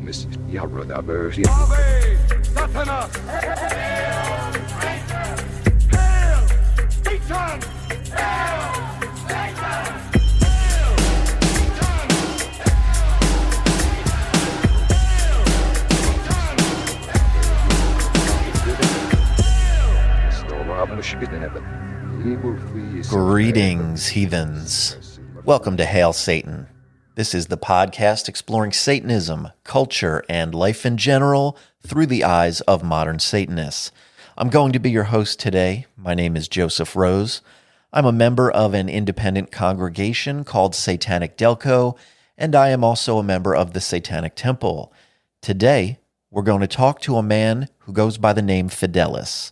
Mrs. Yarodavers. Ave Satanas! Hail, Satan! Hail, Satan! Hail, Satan! Greetings, heathens. Welcome to Hail Satan. This is the podcast exploring Satanism, culture, and life in general through the eyes of modern Satanists. I'm going to be your host today. My name is Joseph Rose. I'm a member of an independent congregation called Satanic Delco, and I am also a member of the Satanic Temple. Today, we're going to talk to a man who goes by the name Fidelis.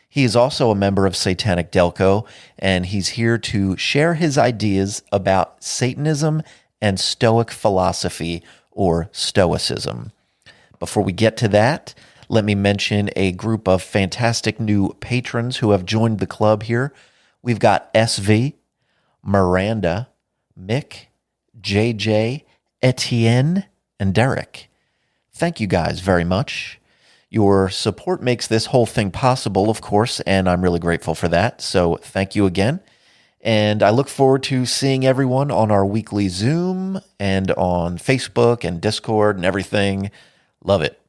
He is also a member of Satanic Delco, and he's here to share his ideas about Satanism and Stoic philosophy, or Stoicism. Before we get to that, let me mention a group of fantastic new patrons who have joined the club here. We've got SV, Miranda, Mick, JJ, Etienne, and Derek. Thank you guys very much. Your support makes this whole thing possible, of course, and I'm really grateful for that. So thank you again. And I look forward to seeing everyone on our weekly Zoom and on Facebook and Discord and everything. Love it.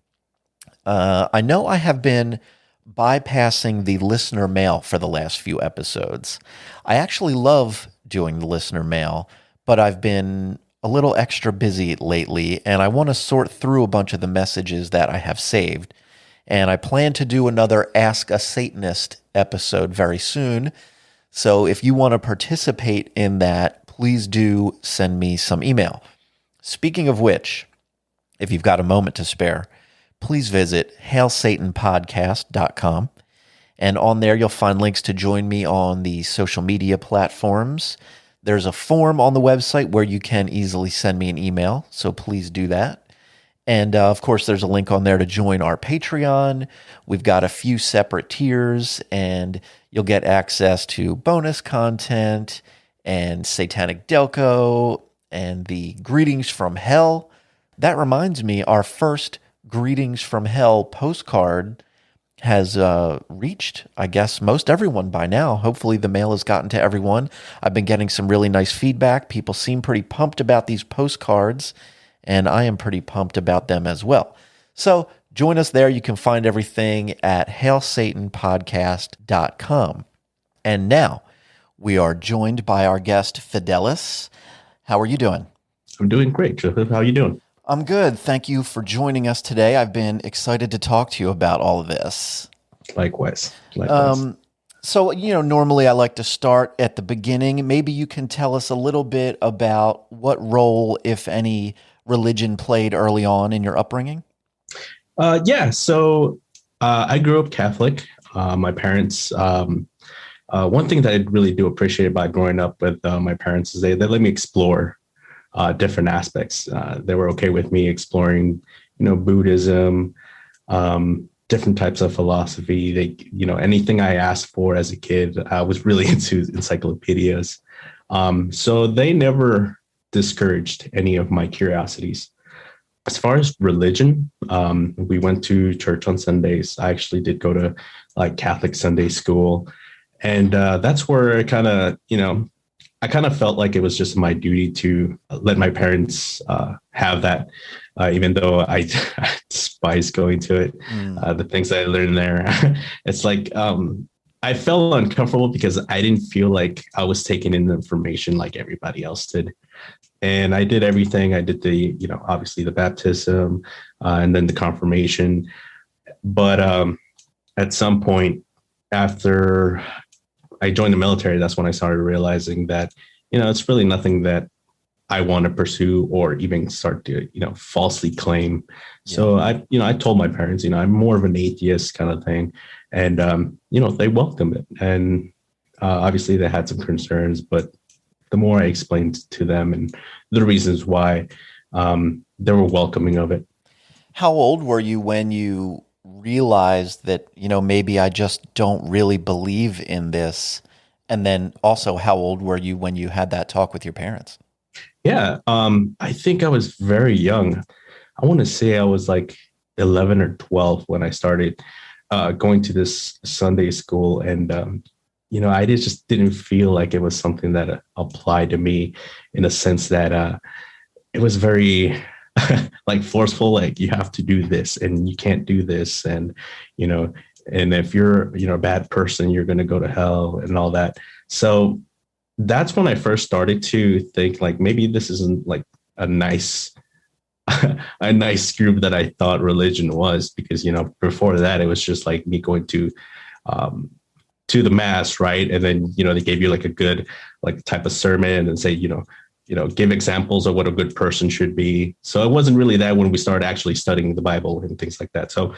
I know I have been bypassing the listener mail for the last few episodes. I actually love doing the listener mail, but I've been a little extra busy lately, and I want to sort through a bunch of the messages that I have saved. And I plan to do another Ask a Satanist episode very soon. So if you want to participate in that, please do send me some email. Speaking of which, if you've got a moment to spare, please visit hailsatanpodcast.com. And on there, you'll find links to join me on the social media platforms. There's a form on the website where you can easily send me an email, so please do that. And of course, there's a link on there to join our Patreon. We've got a few separate tiers, and you'll get access to bonus content and Satanic Delco and the Greetings from Hell. That reminds me, our first Greetings from Hell postcard has reached, I guess, most everyone by now. Hopefully the mail has gotten to everyone. I've been getting some really nice feedback. People seem pretty pumped about these postcards, and I am pretty pumped about them as well. So join us there. You can find everything at hailsatanpodcast.com. And now we are joined by our guest, Fidelis. How are you doing? I'm doing great, Joseph. How are you doing? I'm good. Thank you for joining us today. I've been excited to talk to you about all of this. Likewise. So, normally I like to start at the beginning. Maybe you can tell us a little bit about what role, if any, religion played early on in your upbringing? So I grew up Catholic. My parents, one thing that I really do appreciate about growing up with my parents is they let me explore different aspects. They were okay with me exploring, Buddhism, different types of philosophy. They, anything I asked for as a kid, I was really into encyclopedias. So they never discouraged any of my curiosities. As far as religion, we went to church on Sundays. I actually did go to Catholic Sunday school. And that's where I kind of felt like it was just my duty to let my parents have that, even though I despise going to it. The things that I learned there, it's like I felt uncomfortable because I didn't feel like I was taking in the information like everybody else did. And I did everything. I did the, obviously the baptism and then the confirmation. But at some point after I joined the military, that's when I started realizing that, it's really nothing that I want to pursue or even start to, falsely claim. Yeah. So I told my parents, I'm more of an atheist kind of thing. And, they welcomed it. And obviously they had some concerns, but the more I explained to them and the reasons why, they were welcoming of it. How old were you when you realized that, maybe I just don't really believe in this? And then also, how old were you when you had that talk with your parents? Yeah, I think I was very young. I want to say I was like 11 or 12 when I started going to this Sunday school. And, I just didn't feel like it was something that applied to me in a sense that it was very like forceful, like you have to do this and you can't do this. And, you know, and if you're, a bad person, you're going to go to hell and all that. So that's when I first started to think like, maybe this isn't like a nice a nice group that I thought religion was, because before that it was just like me going to the mass, right? And then they gave you like a good like type of sermon and say give examples of what a good person should be. So it wasn't really that when we started actually studying the Bible and things like that. So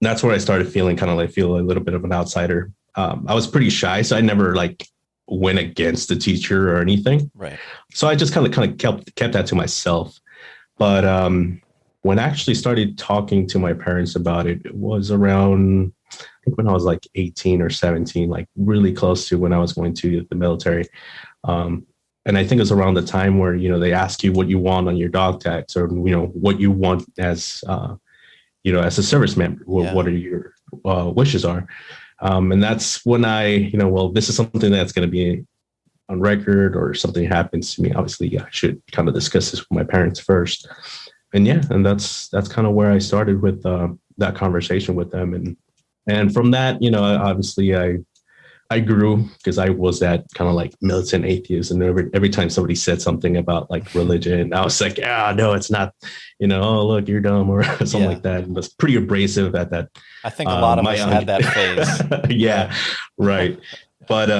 that's where I started feeling kind of like feel a little bit of an outsider. I was pretty shy, so I never like went against the teacher or anything. Right. So I just kind of kept that to myself. But when I actually started talking to my parents about it, it was around, I think when I was like 18 or 17, like really close to when I was going to the military. And I think it's around the time where, they ask you what you want on your dog tags, or, what you want as, as a service member, what are your wishes are. And that's when I, this is something that's going to be on record, or something happens to me. Obviously, I should kind of discuss this with my parents first. And that's kind of where I started with that conversation with them. And from that, obviously I grew, because I was that kind of like militant atheist. And every time somebody said something about like religion, I was like, no, it's not, oh, look, you're dumb, or something like that. And it was pretty abrasive at that. I think a lot of us had that phase. Yeah, right. But,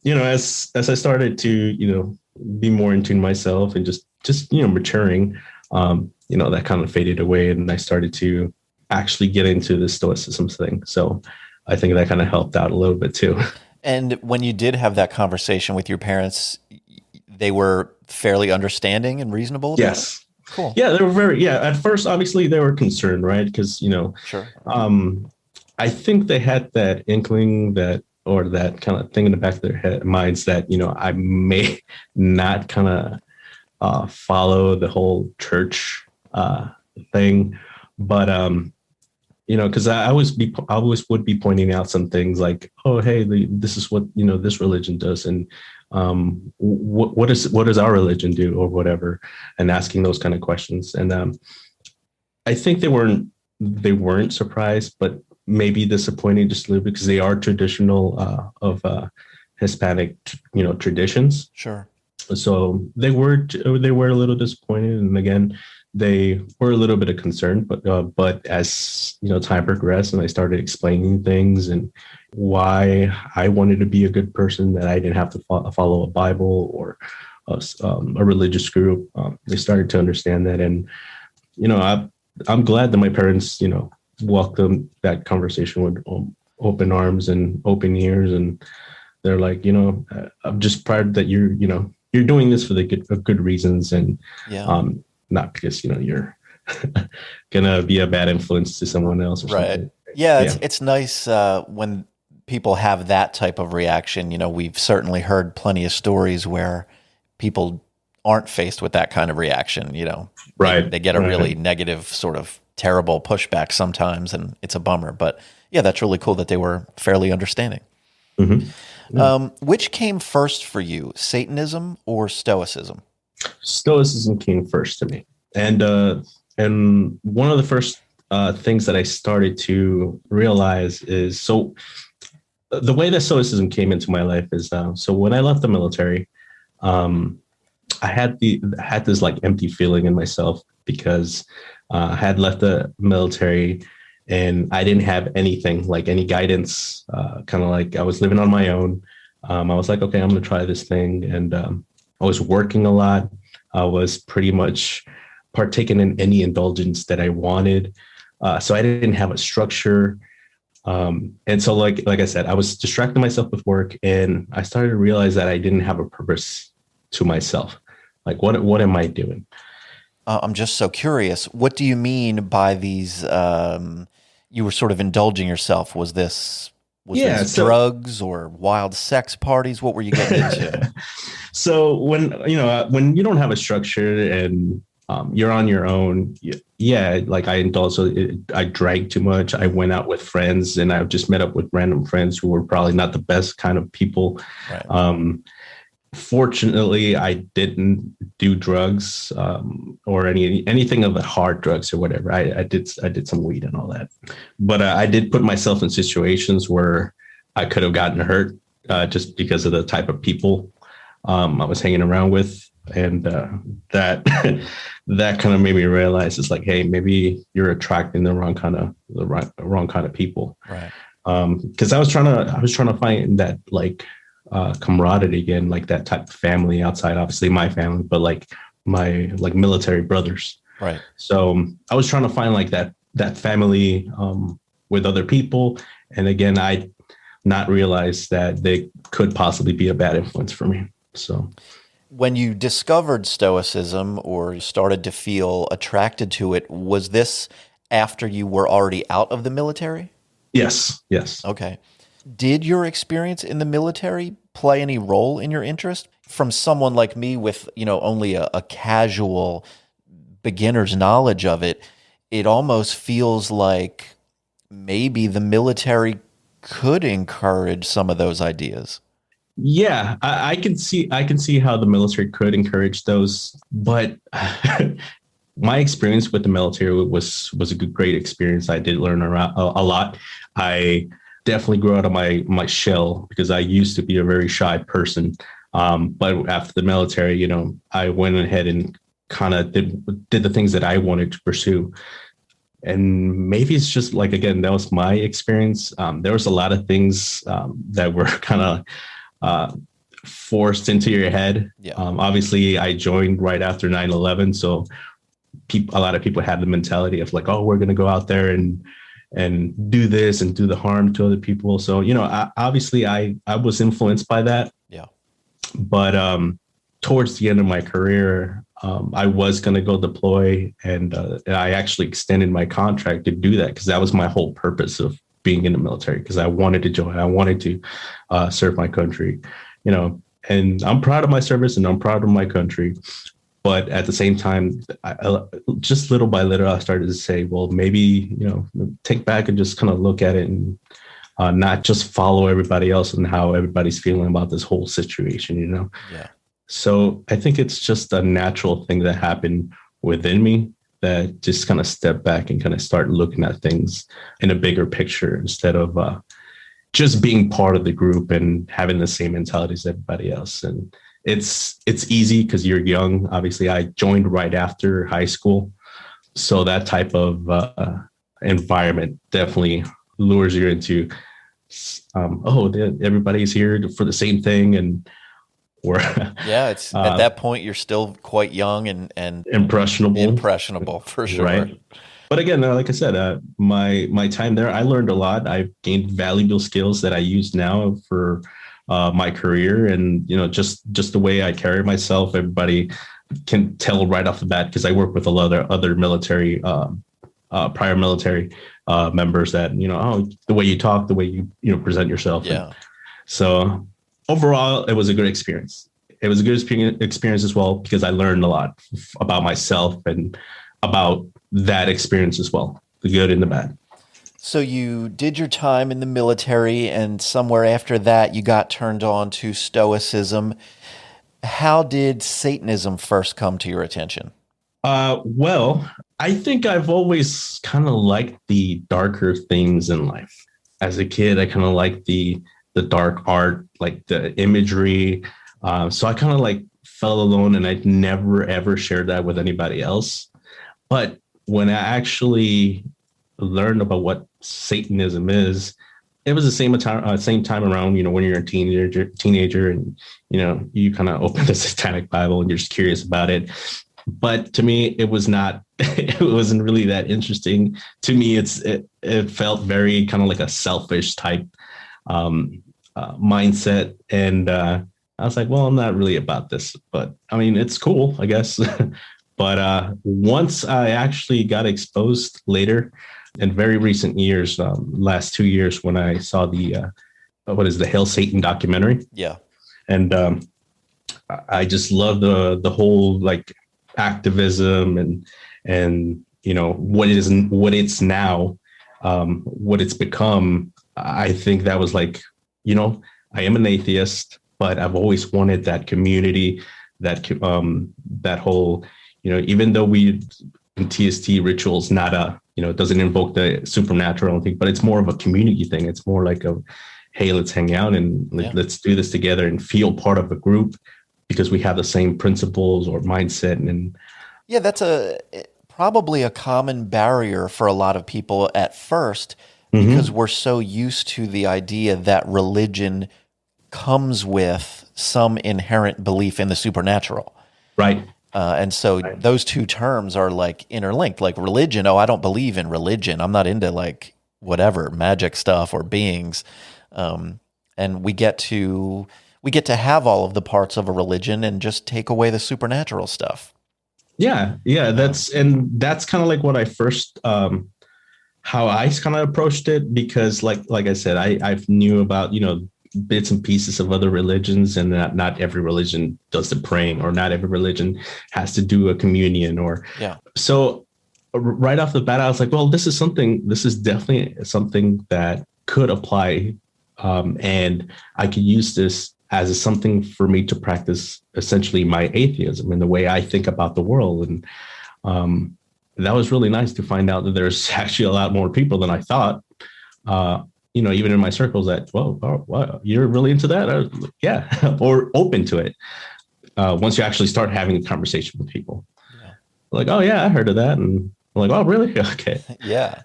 as I started to, be more in tune myself and just, maturing, that kind of faded away. And I started to actually get into the Stoicism thing. So I think that kind of helped out a little bit too. And when you did have that conversation with your parents, they were fairly understanding and reasonable about Yes. it? Cool. Yeah, they were at first, obviously they were concerned, right? Because, Sure. I think they had that inkling or that kind of thing in the back of their minds that, I may not kind of follow the whole church thing. But, because I always would be pointing out some things like, oh, hey, this is what, this religion does. And what does our religion do, or whatever, and asking those kind of questions. And I think they weren't surprised, but maybe disappointed just a little bit, because they are traditional of Hispanic, traditions. Sure. So they were a little disappointed, and again, they were a little bit of concern. But as time progressed, and I started explaining things and why I wanted to be a good person, that I didn't have to follow a Bible or a religious group, they started to understand that. And I'm glad that my parents welcomed that conversation with open arms and open ears, and they're like, I'm just proud that you're doing this for the good reasons, and not because you're gonna be a bad influence to someone else or something. Yeah, it's nice when people have that type of reaction. We've certainly heard plenty of stories where people aren't faced with that kind of reaction. Right? They get a really negative, sort of terrible pushback sometimes, and it's a bummer. But yeah, that's really cool that they were fairly understanding. Mm-hmm. Yeah. Which came first for you, Satanism or Stoicism? Stoicism came first to me. And one of the first things that I started to realize is, so the way that Stoicism came into my life is, so when I left the military, I had this like empty feeling in myself, because I had left the military and I didn't have anything, like any guidance, kind of like I was living on my own. I was like, okay, I'm going to try this thing. And I was working a lot. I was pretty much partaking in any indulgence that I wanted. So I didn't have a structure. And so like I said, I was distracting myself with work, and I started to realize that I didn't have a purpose to myself. Like, what am I doing? I'm just so curious. What do you mean by these, you were sort of indulging yourself? Was this drugs or wild sex parties? What were you getting into? So when you don't have a structure, and you're on your own. Yeah, like I drank too much. I went out with friends, and I just met up with random friends who were probably not the best kind of people. Right. Fortunately, I didn't do drugs, or anything of the hard drugs or whatever. I did some weed and all that, but I did put myself in situations where I could have gotten hurt, just because of the type of people I was hanging around with, and that that kind of made me realize it's like, hey, maybe you're attracting the wrong kind of people. Right. Because I was trying to find that, like, camaraderie again, like that type of family outside, obviously my family, but like my military brothers. Right. So I was trying to find like that family, with other people, and again, I not realize that they could possibly be a bad influence for me. So when you discovered Stoicism or started to feel attracted to it, was this after you were already out of the military? Yes. Okay. Did your experience in the military play any role in your interest? From someone like me with, only a casual beginner's knowledge of it, it almost feels like maybe the military could encourage some of those ideas. Yeah, I can see how the military could encourage those, but my experience with the military was a great experience. I did learn a lot. I definitely grew out of my shell because I used to be a very shy person. But after the military, I went ahead and kind of did the things that I wanted to pursue. And maybe it's just like, again, that was my experience. There was a lot of things that were kind of forced into your head. Yeah. Obviously, I joined right after 9/11. So a lot of people had the mentality of like, oh, we're going to go out there and do this and do the harm to other people. So, obviously I was influenced by that. Yeah. But towards the end of my career, I was going to go deploy, and I actually extended my contract to do that because that was my whole purpose of being in the military, because I wanted to join. I wanted to serve my country, and I'm proud of my service and I'm proud of my country. But at the same time, just little by little, I started to say, well, maybe, take back and just kind of look at it and not just follow everybody else and how everybody's feeling about this whole situation, Yeah. So I think it's just a natural thing that happened within me that just kind of step back and kind of start looking at things in a bigger picture instead of just being part of the group and having the same mentality as everybody else. And it's easy because you're young. Obviously, I joined right after high school. So that type of environment definitely lures you into, everybody's here for the same thing. And yeah, it's at that point you're still quite young and impressionable for sure. Right. But again, like I said, my time there, I learned a lot. I've gained valuable skills that I use now for my career, and just the way I carry myself, everybody can tell right off the bat because I work with a lot of other military, prior military members that the way you talk, the way you present yourself. Yeah. And so overall, it was a good experience. It was a good experience as well because I learned a lot about myself and about that experience as well, the good and the bad. So you did your time in the military, and somewhere after that, you got turned on to Stoicism. How did Satanism first come to your attention? Well, I think I've always kind of liked the darker things in life. As a kid, I kind of liked the dark art, like the imagery. So I kind of like felt alone, and I'd never, ever shared that with anybody else. But when I actually learned about what Satanism is, it was the same time around, when you're a teenager and, you kind of open the Satanic Bible and you're just curious about it. But to me, it was not, it wasn't really that interesting. To me, it felt very kind of like a selfish type mindset. And I was like, well, I'm not really about this, but I mean, it's cool, I guess. But once I actually got exposed later, in very recent years, last 2 years, when I saw the Hail Satan documentary. Yeah. And I just love the whole, like, activism and what it's now, what it's become. I think that was like, I am an atheist, but I've always wanted that community, that whole, even though we in TST rituals, not it doesn't invoke the supernatural thing, but it's more of a community thing. It's more like hey, let's hang out and let's do this together and feel part of a group because we have the same principles or mindset. And yeah, that's probably a common barrier for a lot of people at first, because we're so used to the idea that religion comes with some inherent belief in the supernatural. Right. And so those two terms are like interlinked, like religion. Oh, I don't believe in religion. I'm not into like whatever magic stuff or beings. And we get to have all of the parts of a religion and just take away the supernatural stuff. Yeah. That's kind of like what I first, how I kind of approached it, because like I said, I've knew about, bits and pieces of other religions, and not every religion does the praying, or not every religion has to do a communion, so right off the bat, I was like, well, this is definitely something that could apply. And I could use this as something for me to practice essentially my atheism and the way I think about the world. And that was really nice to find out that there's actually a lot more people than I thought. Even in my circles, that, wow, you're really into that? Yeah, or open to it. Once you actually start having a conversation with people, like, oh yeah, I heard of that, and I'm like, oh really? Okay. Yeah.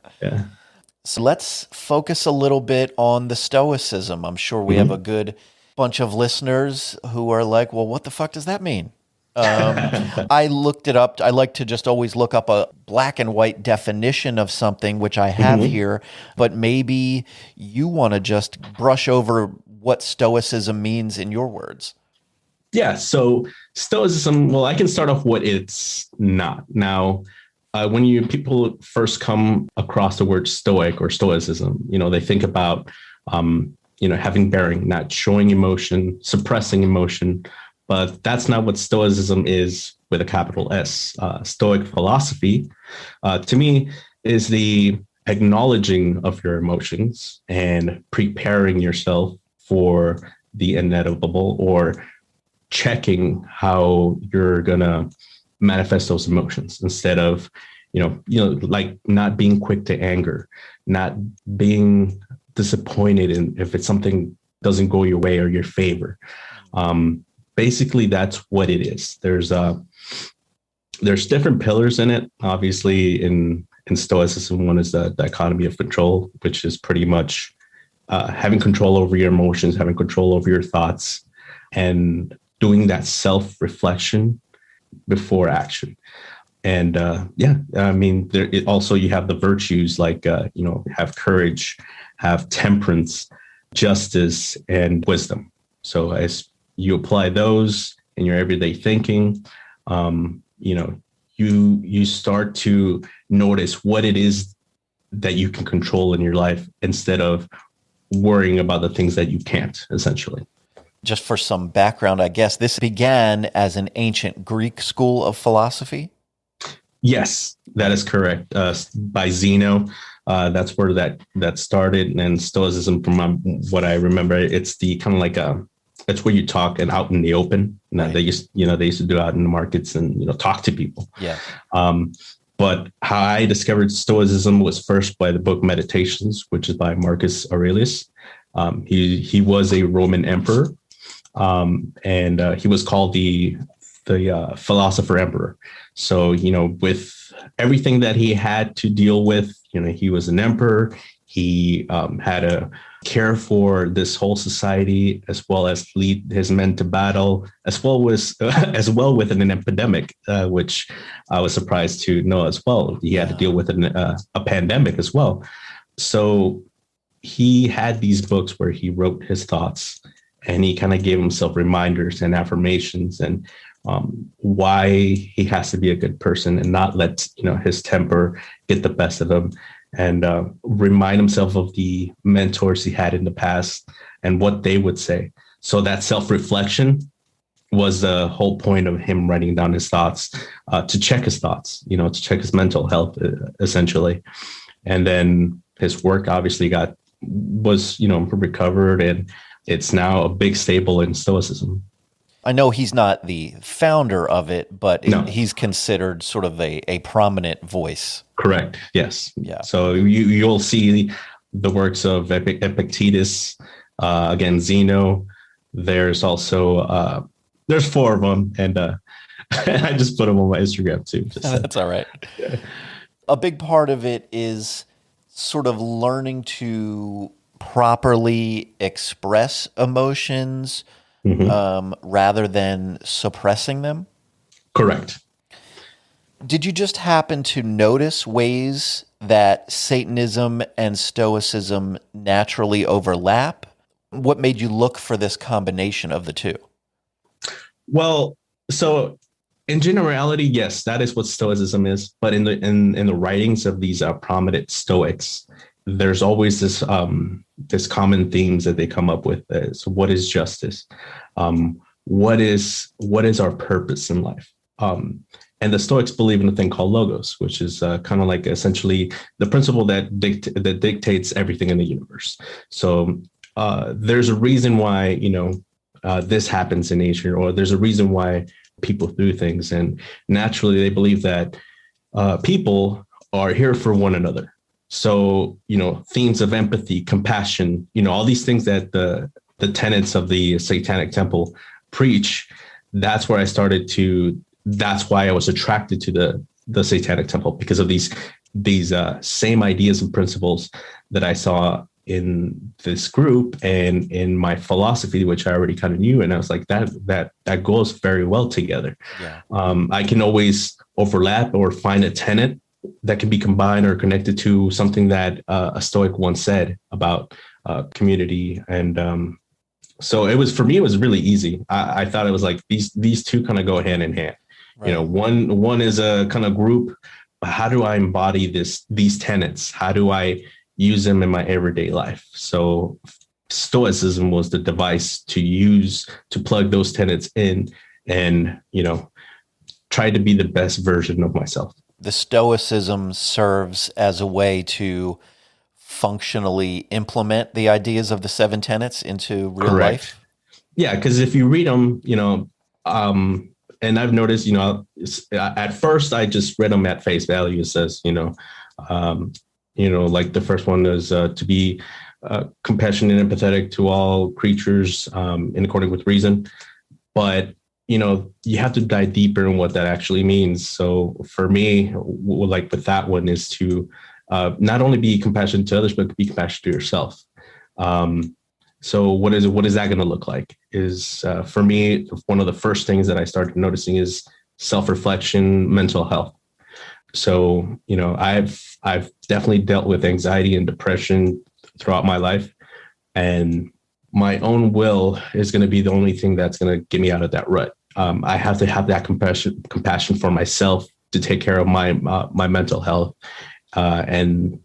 So let's focus a little bit on the Stoicism. I'm sure we have a good bunch of listeners who are like, well, what the fuck does that mean? I looked it up. I like to just always look up a black and white definition of something, which I have here, but maybe you want to just brush over what Stoicism means in your words. Yeah. So Stoicism, well, I can start off what it's not. Now, when people first come across the word Stoic or Stoicism, they think about, having bearing, not showing emotion, suppressing emotion. But that's not what Stoicism is with a capital S. Stoic philosophy, to me, is the acknowledging of your emotions and preparing yourself for the inevitable, or checking how you're going to manifest those emotions, instead of, like not being quick to anger, not being disappointed if it's something doesn't go your way or your favor. Basically, that's what it is. There's different pillars in it. Obviously, in Stoicism, one is the dichotomy of control, which is pretty much having control over your emotions, having control over your thoughts, and doing that self-reflection before action. And also you have the virtues like have courage, have temperance, justice, and wisdom. So as you apply those in your everyday thinking, you start to notice what it is that you can control in your life, instead of worrying about the things that you can't, essentially. Just for some background, I guess this began as an ancient Greek school of philosophy. Yes, that is correct. By Zeno. That's where that started. And Stoicism, from what I remember, it's the kind of like it's where you talk and out in the open. Right. They used to do out in the markets and talk to people. Yeah. But how I discovered Stoicism was first by the book Meditations, which is by Marcus Aurelius. He was a Roman emperor, and he was called the philosopher emperor. So with everything that he had to deal with, he was an emperor. He had to care for this whole society, as well as lead his men to battle, as well with an epidemic, which I was surprised to know as well. He had to deal with a pandemic as well. So he had these books where he wrote his thoughts, and he kind of gave himself reminders and affirmations, and why he has to be a good person and not let his temper get the best of him. And remind himself of the mentors he had in the past and what they would say. So that self-reflection was the whole point of him writing down his thoughts, to check his thoughts, to check his mental health, essentially. And then his work obviously was recovered, and it's now a big staple in Stoicism. I know he's not the founder of it, but No. he's considered sort of a prominent voice. Correct. Yes. Yeah. So you'll see the works of Epictetus, again, Zeno. There's also there's 4 of them, and I just put them on my Instagram too. That's all right. Yeah. A big part of it is sort of learning to properly express emotions, rather than suppressing them. Correct. Did you just happen to notice ways that Satanism and Stoicism naturally overlap? What made you look for this combination of the two? Well, so in generality, yes, that is what Stoicism is. But in the writings of these prominent Stoics, there's always this common themes that they come up with. So what is justice? What is our purpose in life? And the Stoics believe in a thing called logos, which is kind of like essentially the principle that dictates everything in the universe. So there's a reason why this happens in nature, or there's a reason why people do things, and naturally they believe that people are here for one another. So, themes of empathy, compassion, all these things that the tenets of the Satanic Temple preach, that's why I was attracted to the Satanic Temple, because of these same ideas and principles that I saw in this group and in my philosophy, which I already kind of knew. And I was like, that goes very well together. Yeah. I can always overlap or find a tenet that can be combined or connected to something that a Stoic once said about community. And so it was really easy. I thought it was like these two kind of go hand in hand. Right. One is a kind of group. How do I embody these tenets? How do I use them in my everyday life? So Stoicism was the device to use to plug those tenets in and, try to be the best version of myself. The Stoicism serves as a way to functionally implement the ideas of the 7 tenets into real Correct. life. Yeah, because if you read them, and I've noticed, at first I just read them at face value. It says, like the first one is to be compassionate and empathetic to all creatures in accordance with reason. But you have to dive deeper in what that actually means. So for me, like with that one, is to not only be compassionate to others, but be compassionate to yourself. So what is that going to look like? Is for me, one of the first things that I started noticing is self-reflection, mental health. So I've definitely dealt with anxiety and depression throughout my life, and my own will is going to be the only thing that's going to get me out of that rut. I have to have that compassion for myself to take care of my mental health, and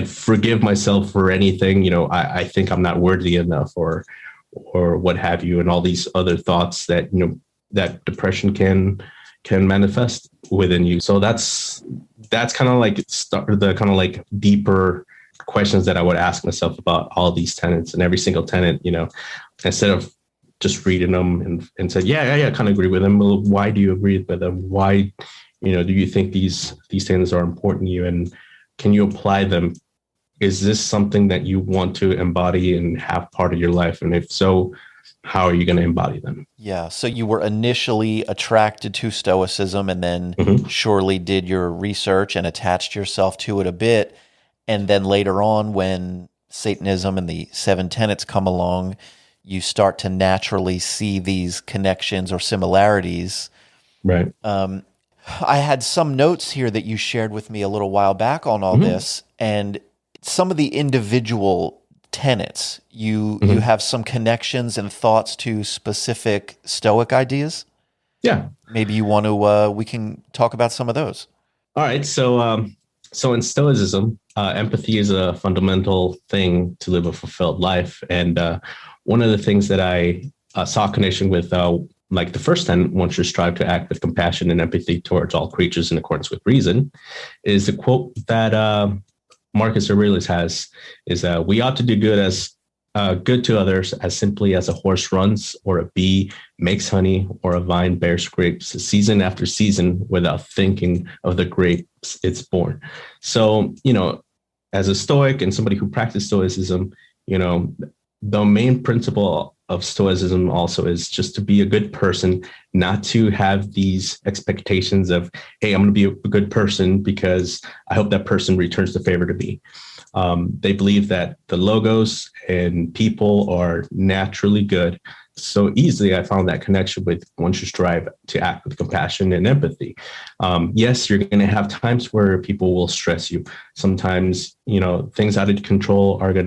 forgive myself for anything, I think I'm not worthy enough or what have you, and all these other thoughts that, that depression can manifest within you. So that's kind of like the kind of like deeper questions that I would ask myself about all these tenets, and every single tenet, instead of just reading them and said, I kind of agree with them. Well, why do you agree with them? Why, do you think these tenets are important to you, and can you apply them? Is this something that you want to embody and have part of your life? And if so, how are you going to embody them? Yeah. So you were initially attracted to Stoicism, and then surely did your research and attached yourself to it a bit. And then later on, when Satanism and the 7 tenets come along, you start to naturally see these connections or similarities. Right. I had some notes here that you shared with me a little while back on all this, and some of the individual tenets, you have some connections and thoughts to specific Stoic ideas. Yeah. Maybe you want to, we can talk about some of those. All right. So in Stoicism, empathy is a fundamental thing to live a fulfilled life. And one of the things that I saw a connection with like the first 10, one should strive to act with compassion and empathy towards all creatures in accordance with reason, is the quote that Marcus Aurelius has, is that we ought to do good to others as simply as a horse runs, or a bee makes honey, or a vine bears grapes season after season without thinking of the grapes it's born. So, as a Stoic and somebody who practiced Stoicism, the main principle of Stoicism also is just to be a good person, not to have these expectations of, hey, I'm going to be a good person because I hope that person returns the favor to me. They believe that the logos and people are naturally good. So easily, I found that connection with one should strive to act with compassion and empathy. Yes, you're going to have times where people will stress you. Sometimes, things out of control are going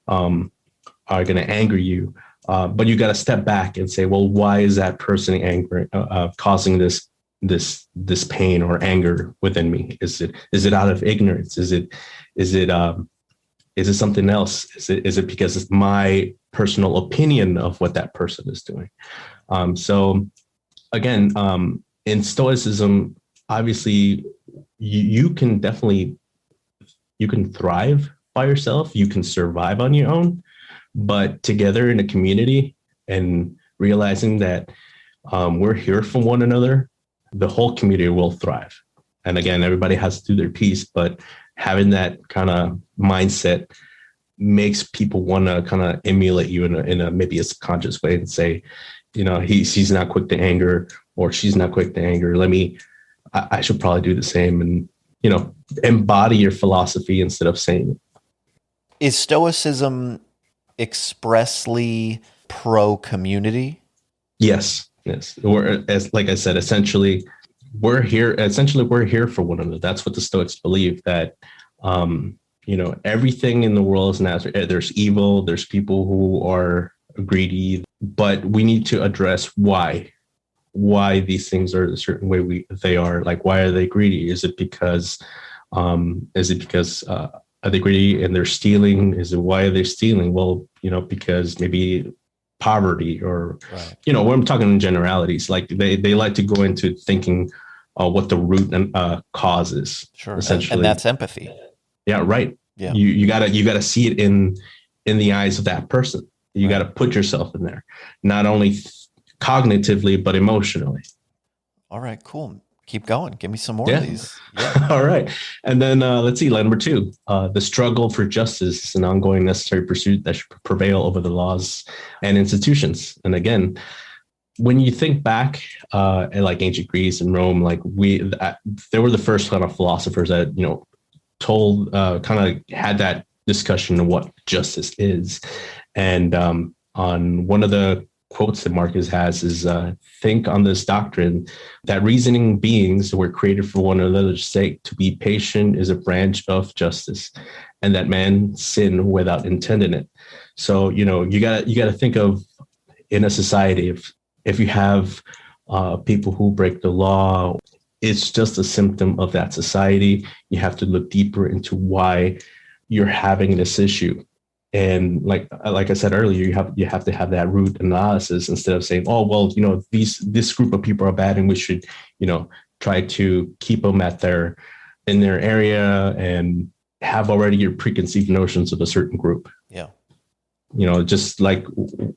to anger you. But you got to step back and say, well, why is that person angry, causing this pain or anger within me? Is it out of ignorance? Is it something else? Is it because it's my personal opinion of what that person is doing? So again, in Stoicism, obviously you can thrive by yourself. You can survive on your own. But together in a community and realizing that we're here for one another, the whole community will thrive. And again, everybody has to do their piece, but having that kind of mindset makes people want to kind of emulate you in a maybe a subconscious way and say, he's not quick to anger, or she's not quick to anger. I should probably do the same, and, embody your philosophy instead of saying it. Is Stoicism expressly pro-community? Yes. Or like I said, essentially we're here for one another. That's what the Stoics believe, that everything in the world is natural. There's evil, there's people who are greedy, but we need to address why these things are a certain way they are. Like, why are they greedy? Is it because are they greedy and they're stealing? Why are they stealing? Well, because maybe poverty, or, right. When I'm talking in generalities, like they like to go into thinking what the root and cause is. Sure. Essentially. And that's empathy. Yeah. Right. Yeah. You gotta see it in the eyes of that person. You got to put yourself in there, not only cognitively, but emotionally. All right, cool. Keep going. Give me some more of these. Yeah. All right. And then let's see, number 2, the struggle for justice is an ongoing necessary pursuit that should prevail over the laws and institutions. And again, when you think back at like ancient Greece and Rome, like they were the first kind of philosophers that, told, kind of had that discussion of what justice is. And on one of the quotes that Marcus has is, think on this doctrine that reasoning beings were created for one another's sake. To be patient is a branch of justice, and that man sin without intending it. So, you gotta think of, in a society, if you have people who break the law, it's just a symptom of that society. You have to look deeper into why you're having this issue. And like I said earlier, you have to have that root analysis instead of saying, oh, well, this group of people are bad and we should, try to keep them in their area and have already your preconceived notions of a certain group. Yeah. Just like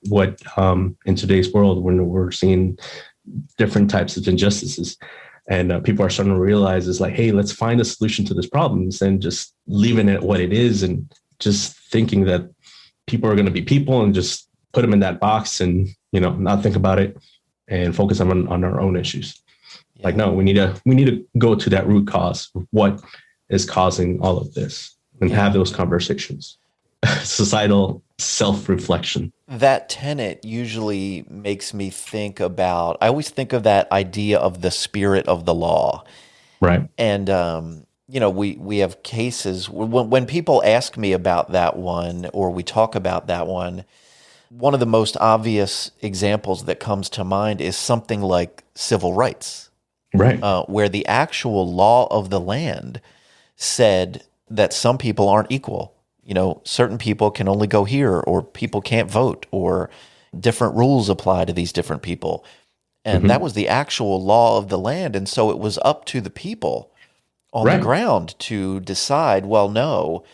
what in today's world, when we're seeing different types of injustices, and people are starting to realize is like, hey, let's find a solution to this problem instead of just leaving it what it is and just thinking that people are going to be people and just put them in that box and, not think about it and focus on our own issues. Yeah. Like, no, we need to go to that root cause of what is causing all of this and have those conversations. Societal self-reflection. That tenet usually makes me think about, I always think of that idea of the spirit of the law. Right. And, we have cases when people ask me about that one, or we talk about that one of the most obvious examples that comes to mind is something like civil rights, right? Where the actual law of the land said that some people aren't equal. Certain people can only go here, or people can't vote, or different rules apply to these different people. And that was the actual law of the land. And so it was up to the people on the Right. ground to decide, well, no,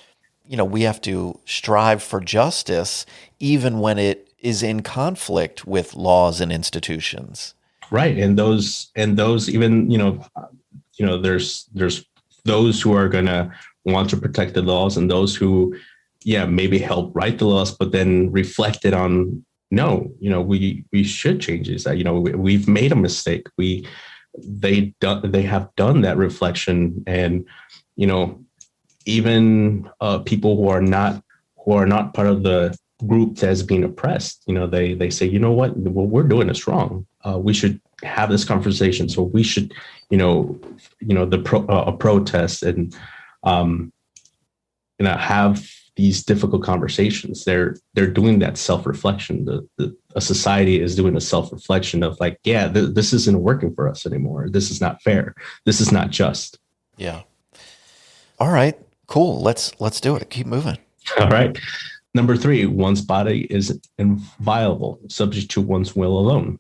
we have to strive for justice even when it is in conflict with laws and institutions. Right. And those even, there's those who are going to want to protect the laws, and those who, maybe help write the laws, but then reflect it on, no, we should change this. We've made a mistake. They have done that reflection, and, even people who are not part of the group that's being oppressed, they say, you know what we're doing is wrong. We should have this conversation. So we should, a protest and, have these difficult conversations. They're doing that self-reflection. A society is doing a self-reflection of like, this isn't working for us anymore. This is not fair. This is not just. Yeah. All right, cool. Let's do it. Keep moving. All right. Number 3, one's body is inviolable, subject to one's will alone.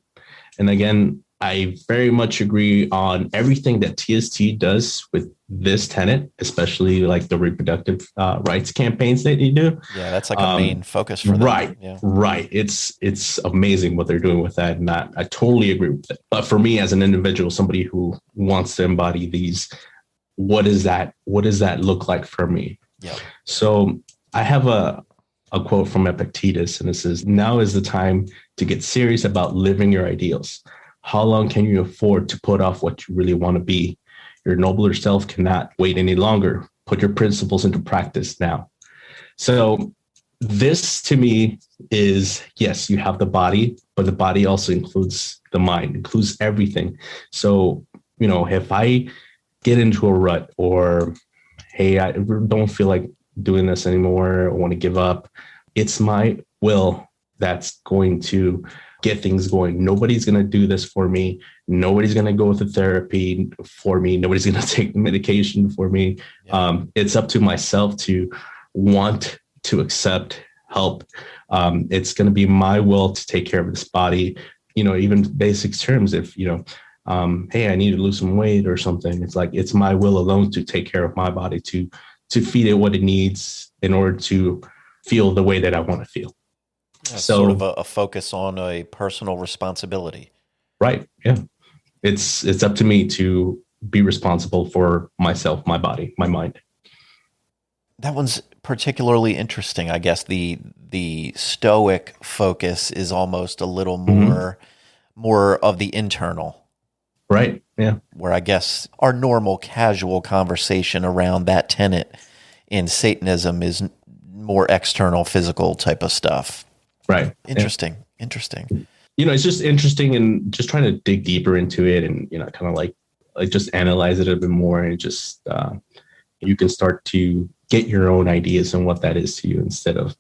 And again, I very much agree on everything that TST does with this tenet, especially like the reproductive rights campaigns that you do. Yeah, that's like a main focus for them. Right, yeah. Right. It's amazing what they're doing with that. And I totally agree with it. But for me as an individual, somebody who wants to embody these, what does that look like for me? Yeah. So I have a quote from Epictetus, and it says, "Now is the time to get serious about living your ideals. How long can you afford to put off what you really want to be? Your nobler self cannot wait any longer. Put your principles into practice now." So this to me is, yes, you have the body, but the body also includes the mind, includes everything. So, if I get into a rut, or, hey, I don't feel like doing this anymore, I want to give up, it's my will that's going to get things going. Nobody's going to do this for me. Nobody's going to go to therapy for me. Nobody's going to take medication for me. Yeah. It's up to myself to want to accept help. It's going to be my will to take care of this body. Even basic terms, if, hey, I need to lose some weight or something. It's like, it's my will alone to take care of my body, to feed it what it needs in order to feel the way that I want to feel. Yeah, so sort of a focus on a personal responsibility. Right. Yeah. It's up to me to be responsible for myself, my body, my mind. That one's particularly interesting. I guess the Stoic focus is almost a little more of the internal. Right. Yeah. Where I guess our normal casual conversation around that tenet in Satanism is more external, physical type of stuff. Right. Interesting. Yeah. Interesting. It's just interesting, and just trying to dig deeper into it, and, kind of like just analyze it a bit more, and just, you can start to get your own ideas on what that is to you, instead of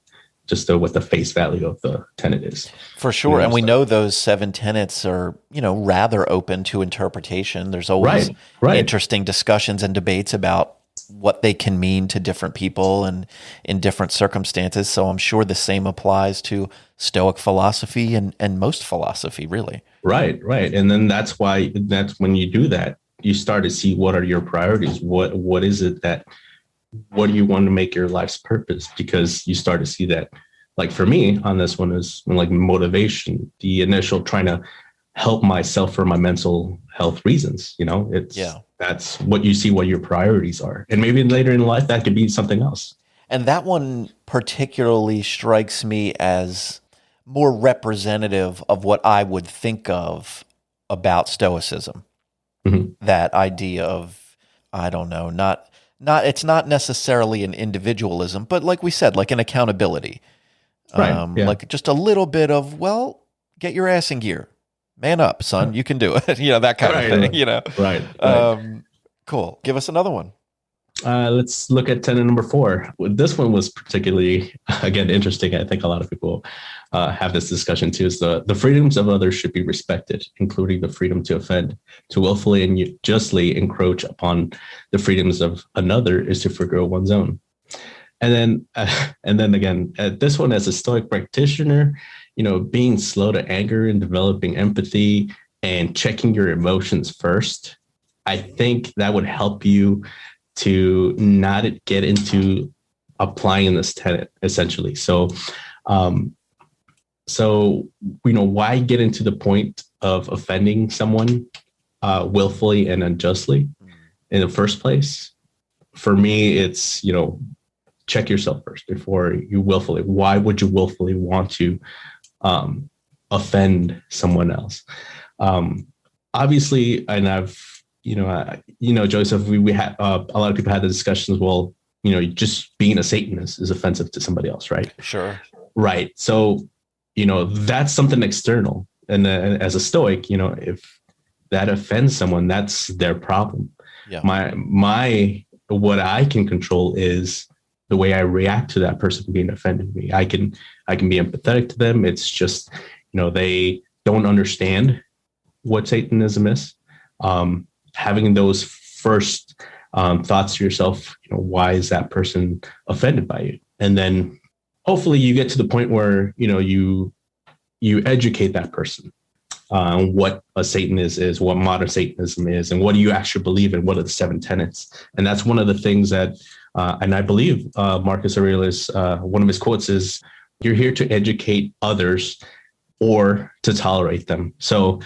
just what the face value of the tenet is. For sure. And we know those 7 tenets are, rather open to interpretation. There's always interesting discussions and debates about what they can mean to different people and in different circumstances. So I'm sure the same applies to Stoic philosophy and most philosophy, really. Right. And then that's when you do that, you start to see what are your priorities. What is it what do you want to make your life's purpose? Because you start to see that, like for me on this one is like motivation, the initial trying to help myself for my mental health reasons. That's what you see, what your priorities are. And maybe later in life, that could be something else. And that one particularly strikes me as more representative of what I would think of about Stoicism. Mm-hmm. That idea of, I don't know, it's not necessarily an individualism, but like we said, like an accountability. Right. Like just a little bit of, well, get your ass in gear. Man up, son. You can do it. That kind of thing, Right. Cool. Give us another one. Let's look at tenet number 4. This one was particularly, again, interesting. I think a lot of people have this discussion too. Is the freedoms of others should be respected, including the freedom to offend. To willfully and justly encroach upon the freedoms of another is to forgo one's own. And then again, this one as a Stoic practitioner, being slow to anger and developing empathy, and checking your emotions first, I think that would help you to not get into applying this tenet essentially. Um, so, why get into the point of offending someone willfully and unjustly in the first place? For me, it's, check yourself first before you willfully. Why would you willfully want to offend someone else? Obviously, and Joseph, we had a lot of people had the discussions. Well, just being a Satanist is offensive to somebody else, right? Sure. Right. So, that's something external. And as a Stoic, if that offends someone, that's their problem. Yeah. My what I can control is the way I react to that person being offended me. I can be empathetic to them. It's just, they don't understand what Satanism is. Having those first thoughts to yourself, why is that person offended by you? And then hopefully you get to the point where, you educate that person on what a Satanist is, what modern Satanism is, and what do you actually believe in? What are the 7 tenets? And that's one of the things that, and I believe Marcus Aurelius, one of his quotes is, "You're here to educate others or to tolerate them." So,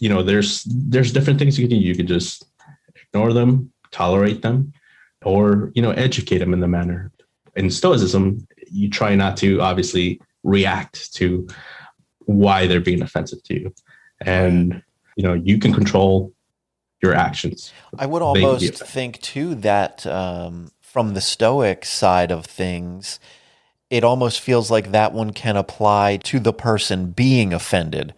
there's different things you can do. You can just ignore them, tolerate them, or, educate them in the manner. In Stoicism, you try not to obviously react to why they're being offensive to you. And, you can control your actions. I would almost think too that from the Stoic side of things, it almost feels like that one can apply to the person being offended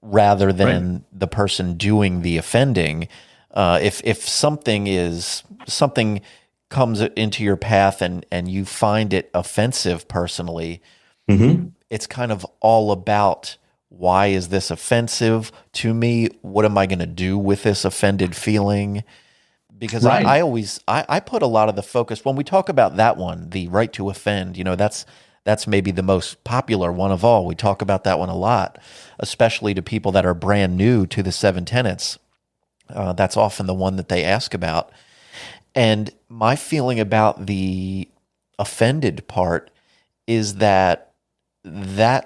rather than the person doing the offending. If something comes into your path and you find it offensive personally, it's kind of all about, why is this offensive to me? What am I going to do with this offended feeling? Because I put a lot of the focus when we talk about that one, the right to offend, that's maybe the most popular one of all. We talk about that one a lot, especially to people that are brand new to the 7 tenets. That's often the one that they ask about. And my feeling about the offended part is that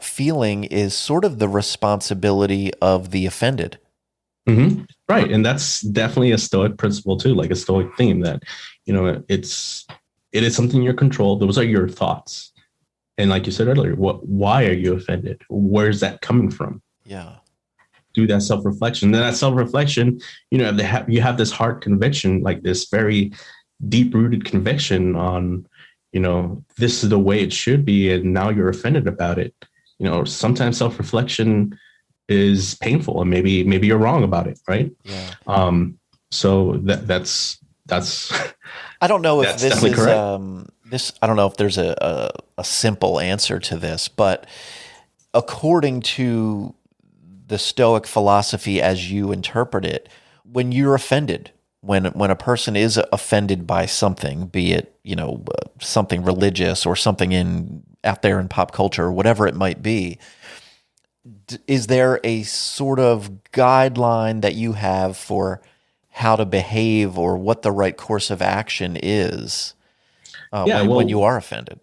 feeling is sort of the responsibility of the offended. Right. And that's definitely a Stoic principle too, like a Stoic theme that, it is something in your control. Those are your thoughts. And like you said earlier, why are you offended? Where's that coming from? Yeah. Do that self-reflection. Then that self-reflection, you have this heart conviction, like this very deep-rooted conviction on, this is the way it should be, and now you're offended about it. Sometimes self-reflection is painful, and maybe you're wrong about it, right? Yeah. So that's I don't know if that's this is correct. I don't know if there's a simple answer to this, but according to the Stoic philosophy as you interpret it, when you're offended, when a person is offended by something, be it, something religious or something out there in pop culture or whatever it might be, is there a sort of guideline that you have for how to behave or what the right course of action is when you are offended?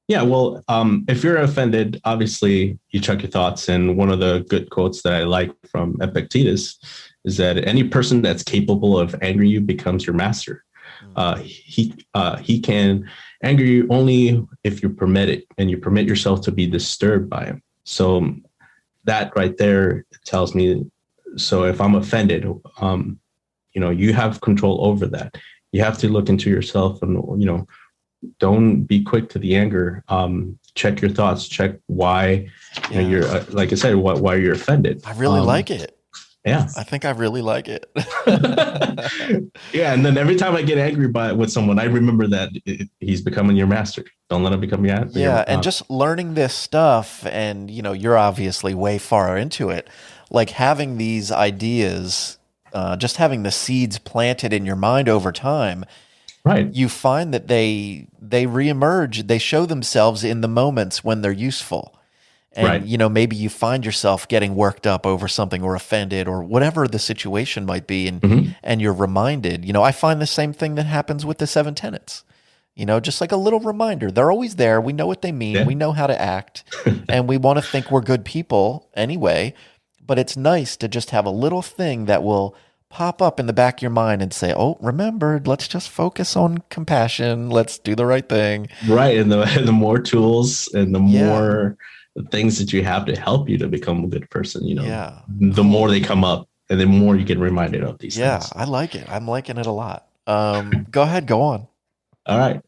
Yeah, well, if you're offended, obviously you check your thoughts. And one of the good quotes that I like from Epictetus is that any person that's capable of angering you becomes your master. He can anger you only if you permit it, and you permit yourself to be disturbed by him. So that right there tells me, so if I'm offended, you have control over that. You have to look into yourself and, don't be quick to the anger. Check your thoughts, check why you're, like I said, why you're offended. I really like it. Yeah. I think I really like it. Yeah. And then every time I get angry with someone, I remember that he's becoming your master. Don't let him become your master. Yeah. And just learning this stuff, and, you're obviously way far into it, like having these ideas, just having the seeds planted in your mind over time, right? You find that they reemerge, they show themselves in the moments when they're useful. And, Right. you know, maybe you find yourself getting worked up over something or offended or whatever the situation might be. And you're reminded, you know, I find the same thing that happens with the seven tenets, you know, just like a little reminder. They're always there. We know what they mean. Yeah. We know how to act, and we want to think we're good people anyway. But it's nice to just have a little thing that will pop up in the back of your mind and say, oh, remember, let's just focus on compassion. Let's do the right thing. Right. And the more tools and the more things that you have to help you to become a good person, you know, the more they come up and the more you get reminded of these things. I like it. I'm liking it a lot. Go ahead, go on. All right.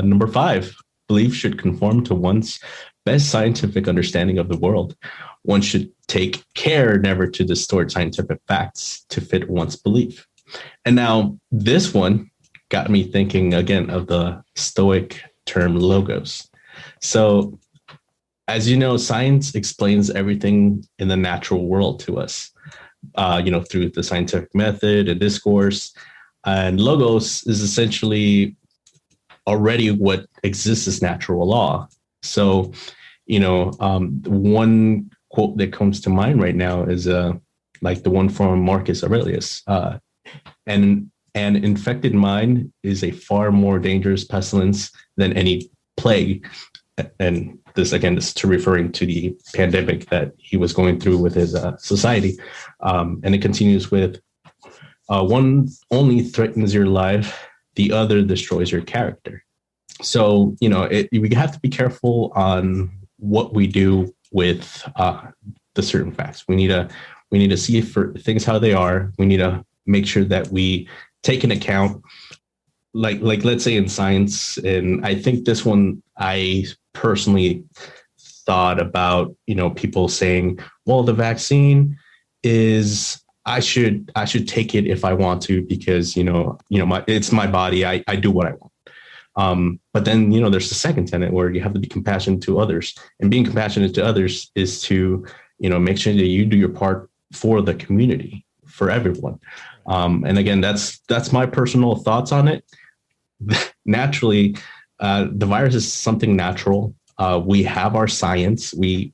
Number 5, belief should conform to one's best scientific understanding of the world. One should take care never to distort scientific facts to fit one's belief. And now this one got me thinking again of the Stoic term logos. So, as you know, science explains everything in the natural world to us, you know, through the scientific method and discourse. And logos is essentially already what exists as natural law. So, you know, one quote that comes to mind right now is like the one from Marcus Aurelius. And an infected mind is a far more dangerous pestilence than any plague. And this, again, this is referring to the pandemic that he was going through with his society. And it continues with, one only threatens your life, the other destroys your character. So, you know, we have to be careful on what we do with the certain facts. We need to see for things how they are. We need to make sure that we take into account, like let's say in science, and I think this one I personally thought about, you know, people saying, well, the vaccine is I should take it if I want to because you know it's my body. I do what I want. But then, you know, there's the second tenet where you have to be compassionate to others, and being compassionate to others is to, you know, make sure that you do your part for the community, for everyone. And again, that's my personal thoughts on it. Naturally, the virus is something natural. We have our science. We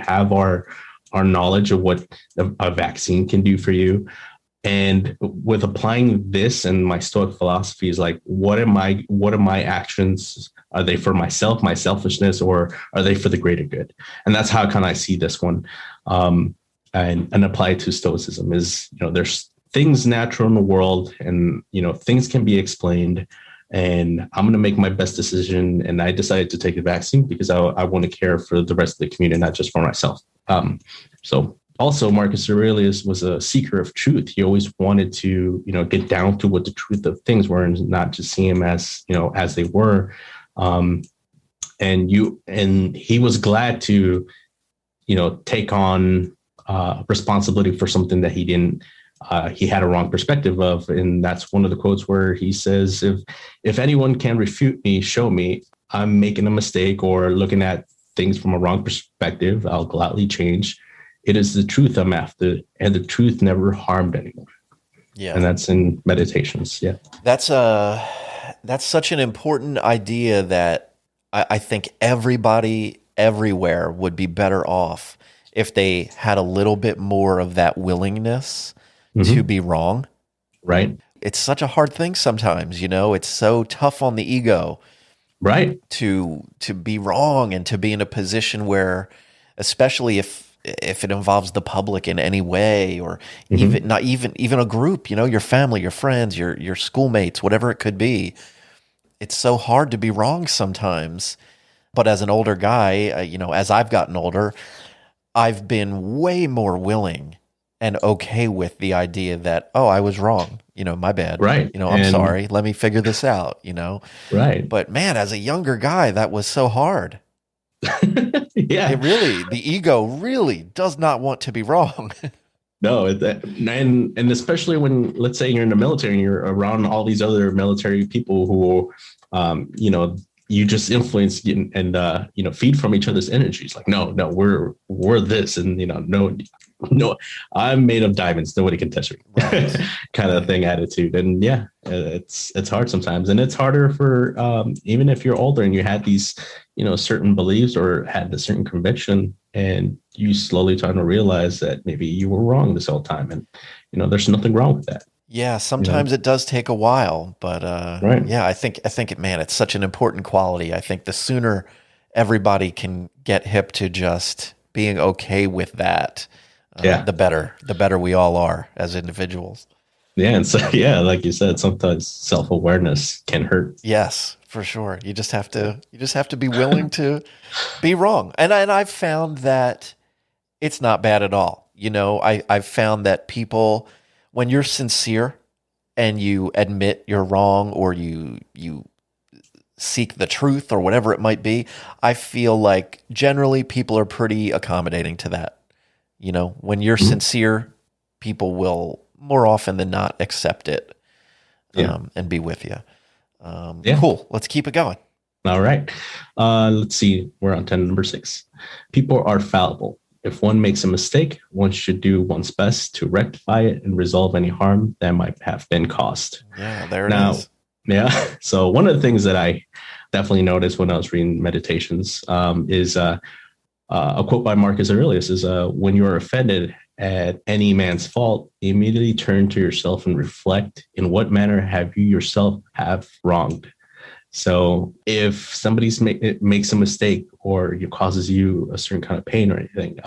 have our knowledge of what a vaccine can do for you. And with applying this and my Stoic philosophy is like, what are my actions? Are they for myself, my selfishness, or are they for the greater good? And that's how kind of I see this one, and apply it to Stoicism is, you know, there's things natural in the world, and, you know, things can be explained, and I'm going to make my best decision. And I decided to take the vaccine because I want to care for the rest of the community, not just for myself. So also, Marcus Aurelius was a seeker of truth. He always wanted to, you know, get down to what the truth of things were and not just see them as, you know, as they were. And he was glad to, you know, take on responsibility for something that he had a wrong perspective of. And that's one of the quotes where he says, if anyone can refute me, show me I'm making a mistake or looking at things from a wrong perspective, I'll gladly change. It is the truth I'm after, and the truth never harmed anyone. Yeah. And that's in Meditations. Yeah. That's such an important idea that I think everybody everywhere would be better off if they had a little bit more of that willingness to be wrong. Right. It's such a hard thing sometimes, you know, it's so tough on the ego. Right. To be wrong and to be in a position where, especially if it involves the public in any way, or even a group, you know, your family, your friends, your schoolmates, whatever it could be, it's so hard to be wrong sometimes. But as an older guy, you know, as I've gotten older, I've been way more willing and okay with the idea that, oh, I was wrong. You know, my bad. Right. You know, I'm sorry. Let me figure this out, you know? Right. But man, as a younger guy, that was so hard. Yeah. The ego really does not want to be wrong. No. And especially when, let's say you're in the military and you're around all these other military people who, you know, you just influence and you know, feed from each other's energies. Like, no, we're this, and, you know, no, I'm made of diamonds. Nobody can touch me, right. Kind of thing attitude. And yeah, it's hard sometimes. And it's harder for, even if you're older and you had these, certain beliefs or had a certain conviction, and you slowly trying to realize that maybe you were wrong this whole time, and there's nothing wrong with that. Yeah, sometimes it does take a while, but Right. yeah, man, it's such an important quality. I think the sooner everybody can get hip to just being okay with that, Yeah. the better we all are as individuals. Yeah. And so, yeah, like you said, sometimes self-awareness can hurt. Yes, for sure. You just have to be willing to be wrong. And I've found that it's not bad at all. I've found that people, when you're sincere and you admit you're wrong, or you seek the truth or whatever it might be, I feel like generally people are pretty accommodating to that. When you're sincere, people will more often than not accept it, and be with you. Cool. Let's keep it going. All right. Let's see. We're on number 6. People are fallible. If one makes a mistake, one should do one's best to rectify it and resolve any harm that might have been caused. Yeah, there it is. Yeah. So one of the things that I definitely noticed when I was reading Meditations is a quote by Marcus Aurelius is, when you are offended at any man's fault, immediately turn to yourself and reflect, in what manner have you yourself have wronged? So if somebody makes a mistake or it causes you a certain kind of pain or anything,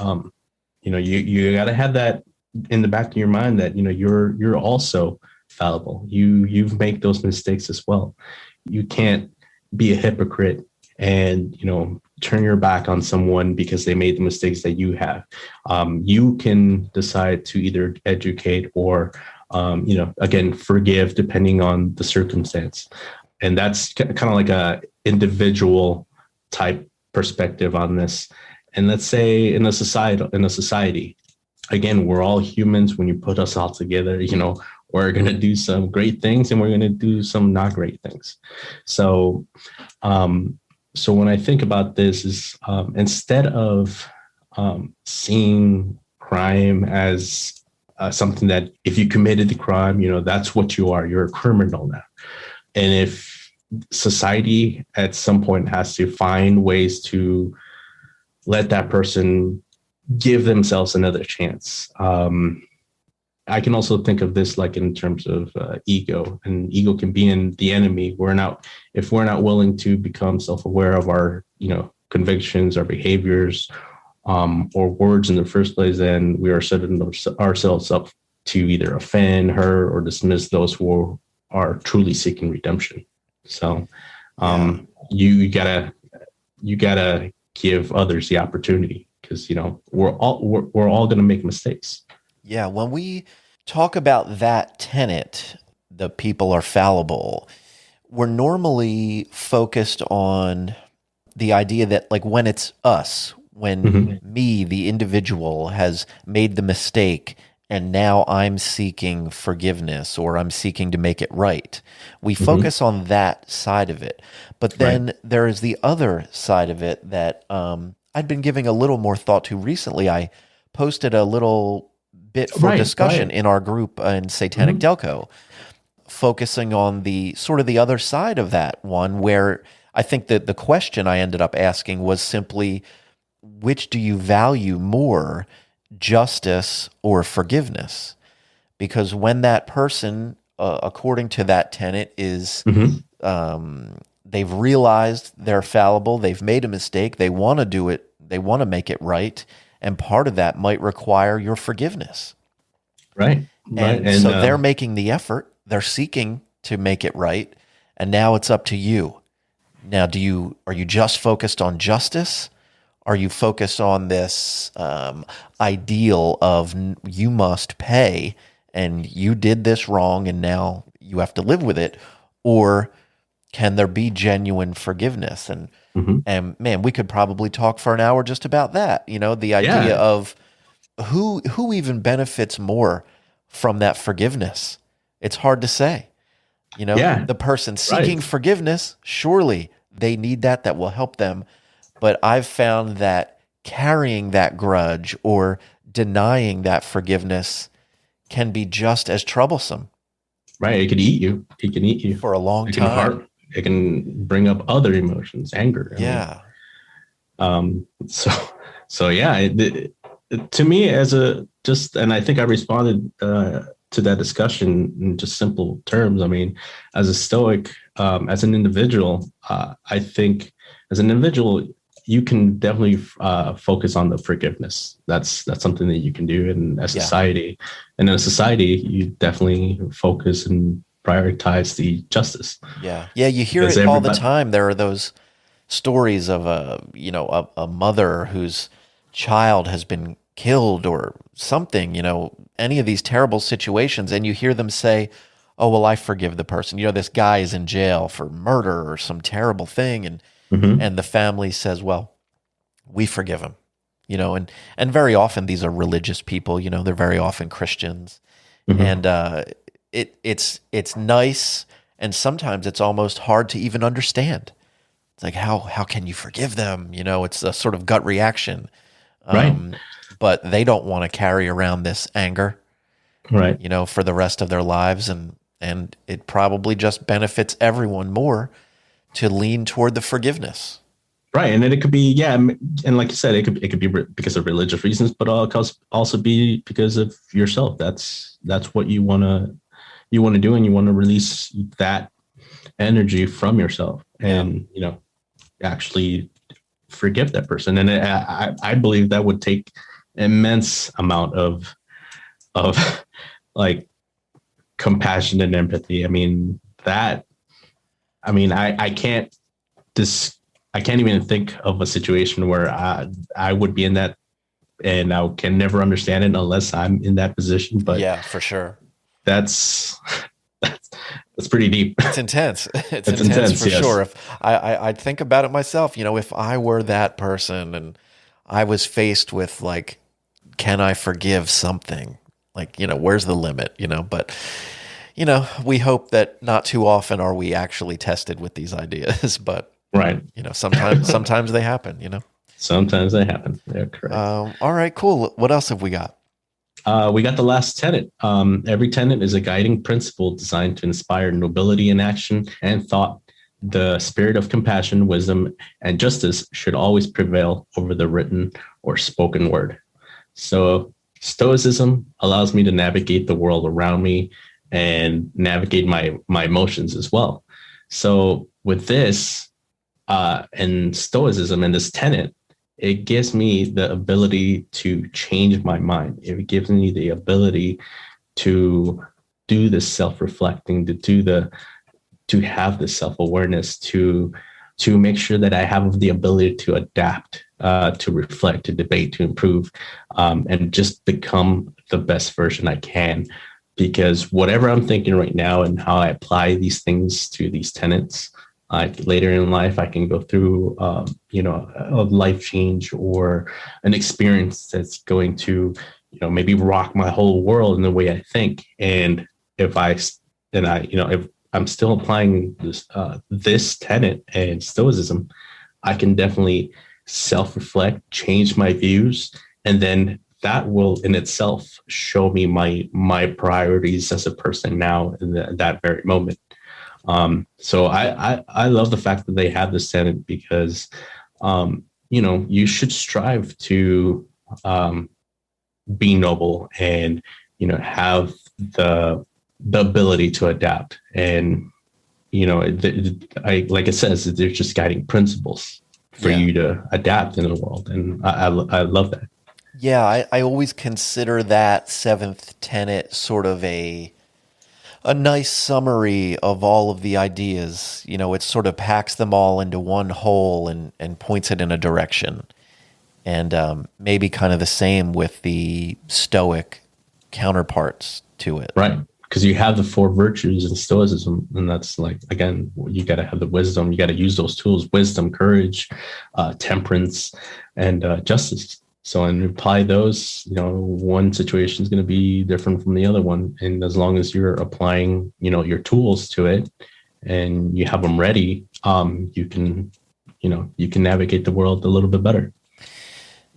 you got to have that in the back of your mind that, you're also fallible. You make those mistakes as well. You can't be a hypocrite and, turn your back on someone because they made the mistakes that you have. You can decide to either educate or, again, forgive depending on the circumstance. And that's kind of like a individual type perspective on this. And let's say in a society, again, we're all humans. When you put us all together, we're going to do some great things and we're going to do some not great things. So, so when I think about this is, instead of seeing crime as something that if you committed the crime, that's what you are. You're a criminal now. And if society at some point has to find ways to let that person give themselves another chance. I can also think of this like in terms of ego, and ego can be in the enemy. If we're not willing to become self-aware of our, convictions, our behaviors, or words in the first place, then we are setting ourselves up to either offend, hurt, or dismiss those who are truly seeking redemption. So you gotta give others the opportunity, because we're all gonna make mistakes. Yeah, when we talk about that tenet, the people are fallible, we're normally focused on the idea that, like, when it's us, when me, the individual, has made the mistake and now I'm seeking forgiveness or I'm seeking to make it right. We focus on that side of it. But then there is the other side of it that I'd been giving a little more thought to recently. I posted a little bit for discussion in our group in Satanic Delco, focusing on the sort of the other side of that one, where I think that the question I ended up asking was simply, which do you value more, justice or forgiveness? Because when that person, according to that tenet, is they've realized they're fallible, they've made a mistake, they want to do it, they want to make it right, and part of that might require your forgiveness. Right. And so they're making the effort, they're seeking to make it right, and now it's up to you. Now, are you just focused on justice? Are you focused on this ideal of you must pay and you did this wrong and now you have to live with it? Or can there be genuine forgiveness? And man, we could probably talk for an hour just about that. The idea of who even benefits more from that forgiveness. It's hard to say. The person seeking forgiveness, surely they need that will help them. But I've found that carrying that grudge or denying that forgiveness can be just as troublesome. Right. It can eat you. It can eat you for a long time. It can bring up other emotions, anger. Yeah. So yeah, to me as a just, and I think I responded to that discussion in just simple terms. I mean, as a Stoic, as an individual, I think as an individual, you can definitely focus on the forgiveness. That's something that you can do in a Yeah. society, and in a society, you definitely focus and prioritize the justice Yeah. Yeah. You hear because it all the everybody, time. There are those stories of a mother whose child has been killed or something, any of these terrible situations. And you hear them say, oh, well, I forgive the person. This guy is in jail for murder or some terrible thing. Mhm. And the family says, well, we forgive him, and very often these are religious people, they're very often Christians. Mhm. And it's nice. And sometimes it's almost hard to even understand. It's like, how can you forgive them? It's a sort of gut reaction. Right, Um, but they don't want to carry around this anger, right. for the rest of their lives. And it probably just benefits everyone more to lean toward the forgiveness. Right, and then it could be, yeah, and like you said, it could be because of religious reasons, but also be because of yourself. That's what you want to do, and you want to release that energy from yourself, Yeah. and actually forgive that person. And I believe that would take immense amount of like compassion and empathy. I mean that. I mean, I can't this I can't even think of a situation where I would be in that, and I can never understand it unless I'm in that position. But Yeah, for sure. that's that's, that's pretty deep. It's intense. It's It's intense intense, for sure. yes. If I'd think about it myself, if I were that person and I was faced with like, can I forgive something? Like, where's the limit? But we hope that not too often are we actually tested with these ideas, but Right. sometimes they happen. Sometimes they happen. They're correct. All right, cool. What else have we got? We got the last tenet. Every tenet is a guiding principle designed to inspire nobility in action and thought. The spirit of compassion, wisdom, and justice should always prevail over the written or spoken word. So, Stoicism allows me to navigate the world around me and navigate my emotions as well. So, with this, and Stoicism and this tenet, it gives me the ability to change my mind. It gives me the ability to do the self-reflecting, to have the self-awareness, to make sure that I have the ability to adapt, to reflect, to debate, to improve, and just become the best version I can. Because whatever I'm thinking right now and how I apply these things to these tenets, later in life, I can go through, a life change or an experience that's going to, maybe rock my whole world in the way I think. And if I, if I'm still applying this tenet and Stoicism, I can definitely self-reflect, change my views, and then that will in itself show me my priorities as a person now in that very moment. So I love the fact that they have this tenet because, you should strive to be noble and, have the ability to adapt. And, like it says, they're just guiding principles for Yeah. you to adapt in the world. And I love that. Yeah, I always consider that seventh tenet sort of a nice summary of all of the ideas. It sort of packs them all into one whole and points it in a direction. And maybe kind of the same with the Stoic counterparts to it. Right. Because you have the four virtues in Stoicism. And that's like, again, you got to have the wisdom. You got to use those tools: wisdom, courage, temperance, and justice. So, and apply those, one situation is going to be different from the other one. And as long as you're applying, your tools to it and you have them ready, you can navigate the world a little bit better.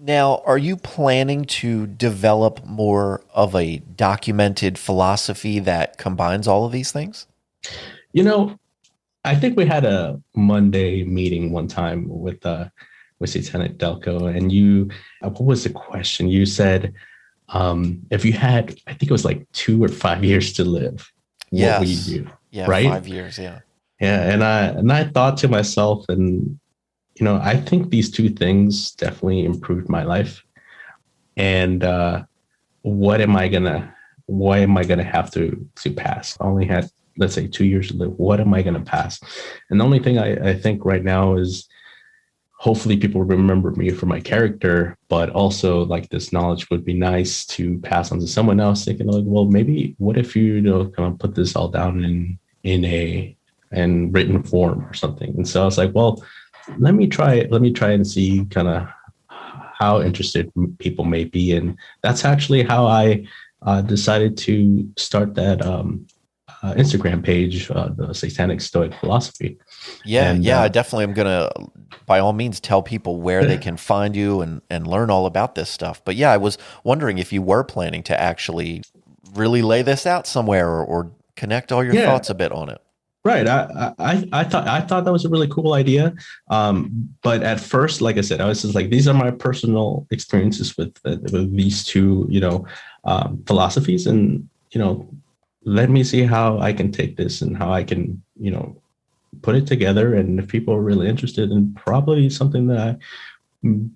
Now, are you planning to develop more of a documented philosophy that combines all of these things? You know, I think we had a Monday meeting one time with with Satanic Delco, and you, what was the question? You said, if you had, I think it was like 2 or 5 years to live, what would you Yes. do? Yeah, Right? 5 years, yeah. Yeah, and I thought to myself, and I think these two things definitely improved my life. And what am I gonna have to pass? I only had, let's say, 2 years to live. What am I gonna pass? And the only thing I think right now is hopefully people remember me for my character, but also like this knowledge would be nice to pass on to someone else, thinking like, well, maybe what if you kind of put this all down in written form or something. And so I was like, well, let me try and see kind of how interested people may be. And that's actually how I decided to start that Instagram page, the Satanic Stoic Philosophy. Yeah, And, I definitely am going to, by all means, tell people where they can find you and learn all about this stuff. But yeah, I was wondering if you were planning to actually really lay this out somewhere or connect all your thoughts a bit on it. Right. I thought that was a really cool idea. But at first, like I said, I was just like, these are my personal experiences with these two, philosophies. And, let me see how I can take this and how I can, put it together. And if people are really interested, and probably something that I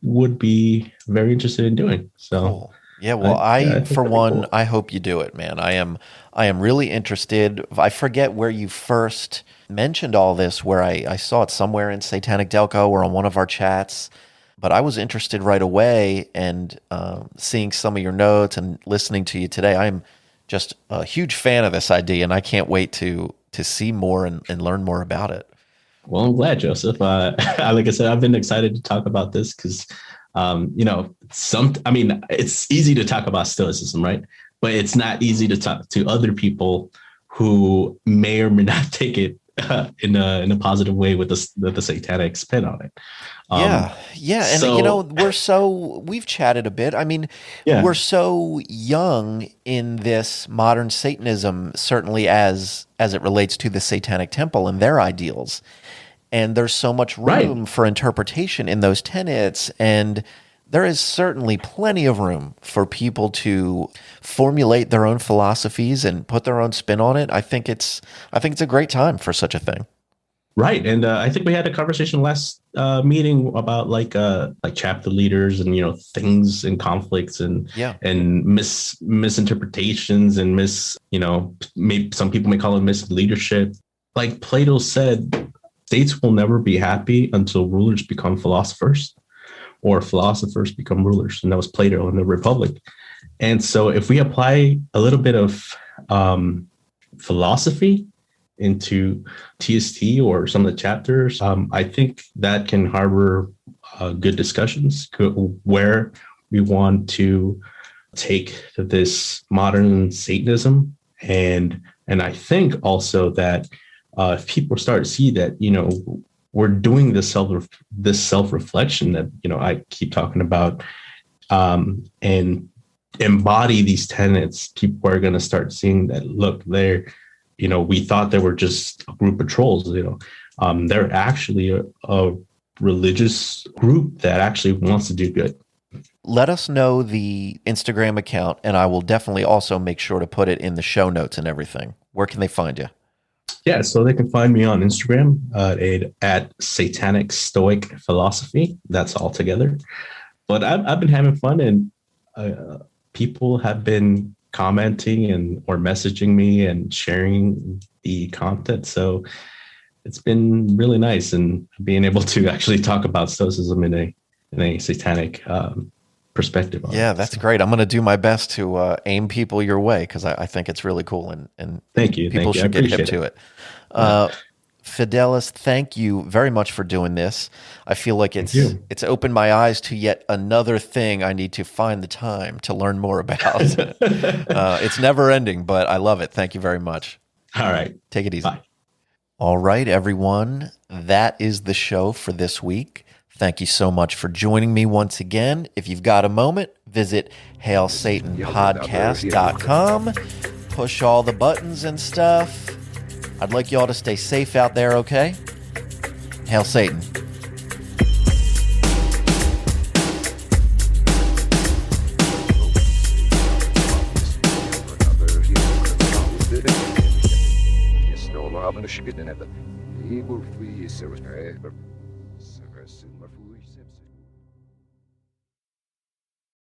would be very interested in doing. So. Cool. Yeah, well, for one, cool. I hope you do it, man. I am really interested. I forget where you first mentioned all this, where I saw it somewhere in Satanic Delco or on one of our chats, but I was interested right away, and seeing some of your notes and listening to you today, I am just a huge fan of this idea, and I can't wait to see more and learn more about it. Well, I'm glad, Joseph. Like I said, I've been excited to talk about this because it's easy to talk about Stoicism, right? But it's not easy to talk to other people who may or may not take it in a positive way with the satanic spin on it. And we've chatted a bit. I mean, we're so young in this modern Satanism, certainly as it relates to the Satanic Temple and their ideals. And there's so much room for interpretation in those tenets. And there is certainly plenty of room for people to formulate their own philosophies and put their own spin on it. I think it's a great time for such a thing. Right. And I think we had a conversation last meeting about like chapter leaders and, things and conflicts and misinterpretations and maybe some people may call it misleadership. Like Plato said, states will never be happy until rulers become philosophers or philosophers become rulers. And that was Plato in the Republic. And so if we apply a little bit of philosophy into TST or some of the chapters, I think that can harbor good discussions where we want to take this modern Satanism. And I think also that if people start to see that, we're doing this self-reflection that, I keep talking about, and embody these tenets, people are going to start seeing that, look, we thought they were just a group of trolls, they're actually a religious group that actually wants to do good. Let us know the Instagram account, and I will definitely also make sure to put it in the show notes and everything. Where can they find you? Yeah, so they can find me on Instagram at Satanic Stoic Philosophy. That's all together. But I've been having fun, and people have been commenting or messaging me and sharing the content. So it's been really nice, and being able to actually talk about Stoicism in a satanic perspective. Yeah, that's great. I'm going to do my best to aim people your way, because I think it's really cool, and thank you. People should get hip to it. Fidelis, thank you very much for doing this. I feel like it's opened my eyes to yet another thing I need to find the time to learn more about. It's never ending, but I love it. Thank you very much. All right. Take it easy. Bye. All right, everyone. That is the show for this week. Thank you so much for joining me once again. If you've got a moment, visit HailSatanPodcast.com. Push all the buttons and stuff. I'd like you all to stay safe out there, okay? Hail Satan. Sunu şükredin evde. İyi bu fıyı sevir. Sevir. Sevir.